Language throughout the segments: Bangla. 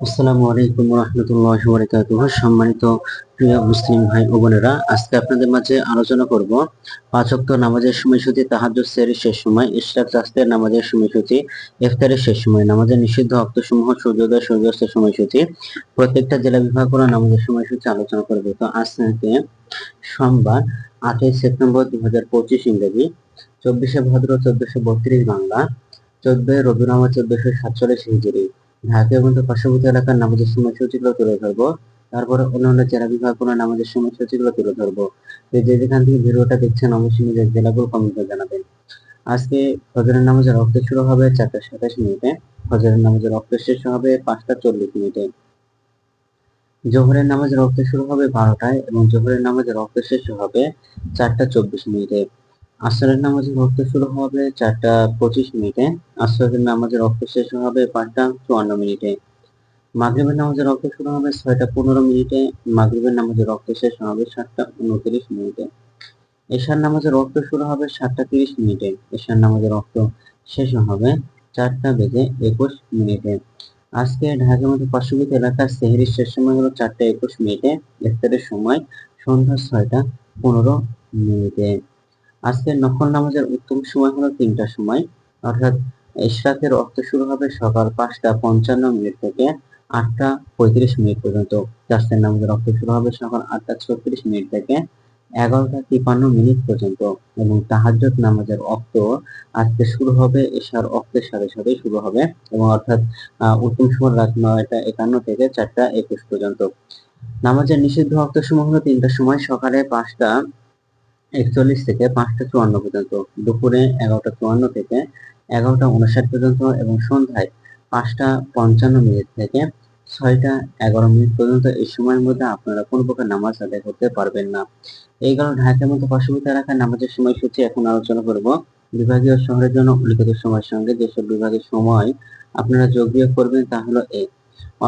আসসালামু আলাইকুম রাহমাতুল্লাহি ওয়া বারাকাতুহু। সম্মানিত প্রিয় মুসলিম ভাই ও বোনেরা, আজকে আপনাদের মাঝে আলোচনা করব পাঁচ ওয়াক্ত নামাজের সময়সূচি, তাহাজ্জুদ সেহরির শেষ সময়, ইশরাক রাস্তের নামাজের সময়সূচি, ইফতারের শেষ সময়, নামাজের নিষিদ্ধ ওয়াক্তসমূহ, সূর্যোদয় সূর্যাস্তের সময়সূচি, প্রত্যেকটা জেলা বিভাগ করে নামাজের সময়সূচি আলোচনা করব। তো আজ থেকে সোমবার 8ই সেপ্টেম্বর 2025 ইংরেজি, 24শে ভাদ্র 1432 বাংলা, 14ই রবিউল আউয়াল 1447 হিজরি, ঢাকা এবং তার পার্শ্ববর্তী এলাকার নামাজের সময়সূচিগুলো তুলে ধরবো। তারপরে অন্যান্য জেলা বিভাগ কোনো নামাজের সময়সূচিগুলো তুলে ধরবো। তো যে যেখান থেকে ভিডিওটা দেখছেন অবশ্যই নিজের জেলাগুলো কমেন্টে জানাবেন। আজকে ফজরের নামাজের ওয়াক্ত শুরু হবে 4টা 27 মিনিটে, ফজরের নামাজের ওয়াক্ত শেষ হবে 5টা 40 মিনিটে, জোহরের নামাজের ওয়াক্ত শুরু হবে 12টায় এবং জোহরের নামাজের ওয়াক্ত শেষ হবে 4টা 24 মিনিটে, আসরের নামাজের ওয়াক্ত শুরু হবে 4টা 25 মিনিটে, আসরের নামাজের ওয়াক্ত শেষ হবে 5টা 54 মিনিটে, মাগরিবের নামাজের ওয়াক্ত শুরু হবে 6টা 15 মিনিটে, মাগরিবের নামাজের ওয়াক্ত শেষ হবে 7টা 29 মিনিটে, এশার নামাজের ওয়াক্ত শুরু হবে 7টা 30 মিনিটে, এশার নামাজের ওয়াক্ত শেষ হবে 4টা বেজে 21 মিনিটে। আজকে ঢাকার মধ্যে পার্শ্ববর্তী এলাকার সেহরির শেষ সময় হলো 4টা 21 মিনিটে, ইফতারের সময় সন্ধ্যা 6টা 15 মিনিটে। আজকে নফল নামাজের উত্তম সময় হলো 3টার সময়, অর্থাৎ ইশরাকের ওয়াক্ত শুরু হবে সকাল 5টা 55 মিনিট থেকে 8টা 35 মিনিট পর্যন্ত, জাসরের নামাজের ওয়াক্ত শুরু হবে সকাল 8টা 36 মিনিট থেকে 11টা 53 মিনিট পর্যন্ত, এবং তাহাজ্জুদ নামাজের ওয়াক্ত আজকে শুরু হবে এশার ওয়াক্তের সাথে সাথে শুরু হবে, এবং অর্থাৎ উত্তম সময় রাত 9টা 51 থেকে 4টা 21 পর্যন্ত। নামাজের নিষিদ্ধ ওয়াক্ত সময় হলো 3টার সময়, সকালে 5টা 41 থেকে 5টা 54 পর্যন্ত, দুপুরে 11টা 54 থেকে 11টা 59 পর্যন্ত, এবং সন্ধ্যায় 5টা 55 মিনিট থেকে 6টা 11 মিনিট পর্যন্ত। এই সময়ের মধ্যে আপনারা কোনো প্রকার নামাজ আদায় করতে পারবেন না। এই কারণে ঢাকার মতো পার্শ্ববর্তী এলাকায় নামাজের সময়সূচি এখন আলোচনা করব। বিভাগীয় শহরের জন্য উল্লিখিত সময়ের সঙ্গে যেসব বিভাগের সময় আপনারা যোগ বিয়োগ করবেন তা হলো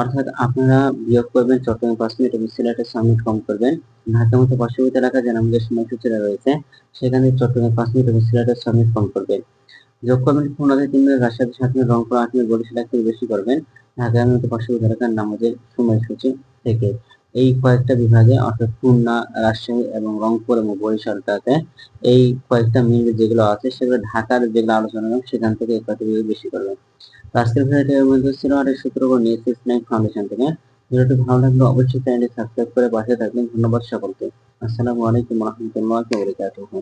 অর্থাৎ আপনারা বিয়োগ করবেন চট্টগ্রাম 5 মিনিট এবং সিলেটে 6 মিনিট কম করবেন। ঢাকার মতো পার্শ্ববর্তী এলাকায় যে নামাজের সময়সূচিটা রয়েছে সেখানে চট্টগ্রামে 5 মিনিট এবং সিলেটে 6 মিনিট কম করবেন। যোগ করবেন খুলনাতে 3 মিনিট, রাজশাহীতে 7 minute, Rangpur 8 minute, Barishal 1 minute বেশি করবেন ঢাকার মতো পার্শ্ববর্তী এলাকার নামাজের সময়সূচি থেকে। এই কয়েকটা বিভাগে অর্থাৎ খুলনা, রাজশাহী এবং রংপুর এবং বরিশালটাতে এই কয়েকটা মিনিট যেগুলো আছে সেগুলো ঢাকার যেগুলো আলোচনা হবে সেখান থেকে এই কয়েকটা বেশি করবেন। আজকের ভিডিওটি এর মধ্যে ছিল আর এই সূত্র করে নিয়েছি স্ন্যাক ফাউন্ডেশন থেকে। ভিডিওটি ভালো লাগলে অবশ্যই চ্যানেলটি সাবস্ক্রাইব করে পাশে থাকবেন। ধন্যবাদ সকলকে। আসসালামু আলাইকুম ওয়া রাহমাতুল্লাহি ওয়া বারাকাতুহু।